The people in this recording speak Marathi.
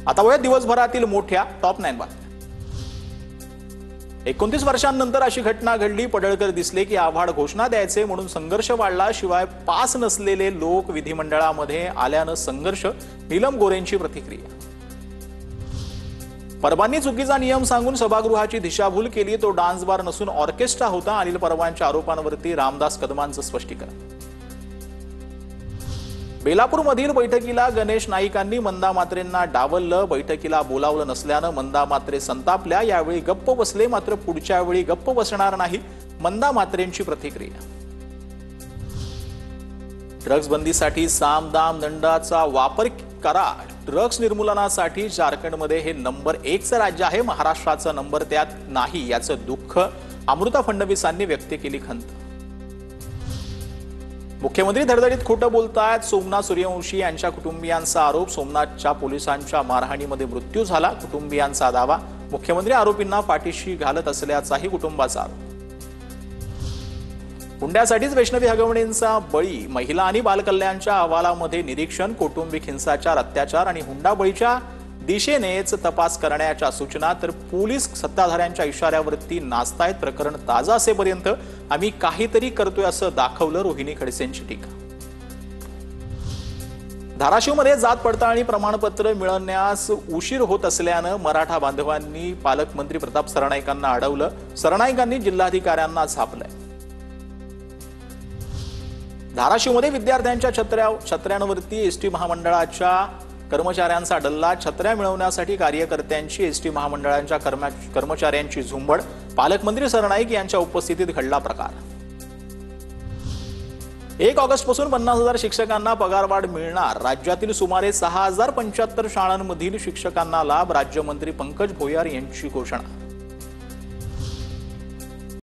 आता वळूया दिवसभरातील मोठ्या टॉप 9 बातम्या। 29 वर्षांनंतर अशी घटना घडली। पडळकर दिसले की आव्हाड घोषणा द्यायचे म्हणून संघर्ष वाढला। शिवाय पास नसलेले लोक विधिमंडळामध्ये आल्यानं संघर्ष। नीलम गोरेंची प्रतिक्रिया। परबांनी चुकीचा नियम सांगून सभागृहाची दिशाभूल केली। तो डान्स बार नसून ऑर्केस्ट्रा होता। अनिल परबांच्या आरोपांवरती रामदास कदमांचं स्पष्टीकरण। बेलापूरमधील बैठकीला गणेश नाईकांनी मंदा मात्रेंना डावललं। बैठकीला बोलावलं नसल्यानं मंदा मात्रे संतापल्या। यावेळी गप्प बसले, मात्र पुढच्या वेळी गप्प बसणार नाही। मंदा मात्रेंची प्रतिक्रिया। ड्रग्ज बंदीसाठी साम दाम दंडाचा वापर करा। ड्रग्ज निर्मूलनासाठी झारखंडमध्ये हे नंबर 1 राज्य आहे। महाराष्ट्राचा नंबर त्यात नाही, याचं दुःख अमृता फडणवीसांनी व्यक्त केली खंत। मुख्यमंत्री धडधडीत खोटं बोलतायत। सोमनाथ सूर्यवंशी यांच्या कुटुंबियांचा आरोप। सोमनाथच्या पोलिसांच्या मारहाणीमध्ये मृत्यू झाला, कुटुंबियांचा दावा। मुख्यमंत्री आरोपींना पाठीशी घालत असल्याचाही कुटुंबाचा आरोप। हुंड्यासाठीच वैष्णवी हगवणेंचा बळी। महिला आणि बालकल्याणच्या अहवालामध्ये निरीक्षण। कौटुंबिक हिंसाचार, अत्याचार आणि हुंडाबळीच्या दिशेनेच तपास करण्याच्या सूचना। तर पोलीस सत्ताधाऱ्यांच्या इशाऱ्यावरती नाचतायत। प्रकरण ताजा असेपर्यंत आम्ही काहीतरी करतोय असं दाखवलं। रोहिणी खडसेंची टीका। धाराशिवमध्ये जात पडताळणी प्रमाणपत्र मिळण्यास उशीर होत असल्यानं मराठा बांधवांनी पालकमंत्री प्रताप सरनाईकांना अडवलं। सरनाईकांनी जिल्हाधिकाऱ्यांना झापलंय। धाराशिवमध्ये विद्यार्थ्यांच्या छत्र्यांवरती एसटी महामंडळाच्या कर्मचाऱ्यांचा डल्ला। छत्र्या मिळवण्यासाठी कार्यकर्त्यांची एसटी महामंडळाच्या कर्मचाऱ्यांची झुंबड। पालकमंत्री सरनाईक यांच्या उपस्थितीत घडला प्रकार। 1 ऑगस्टपासून 50,000 शिक्षकांना पगारवाढ मिळणार। राज्यातील सुमारे 6,075 शाळांमधील शिक्षकांना लाभ। राज्यमंत्री पंकज भोयर यांची घोषणा।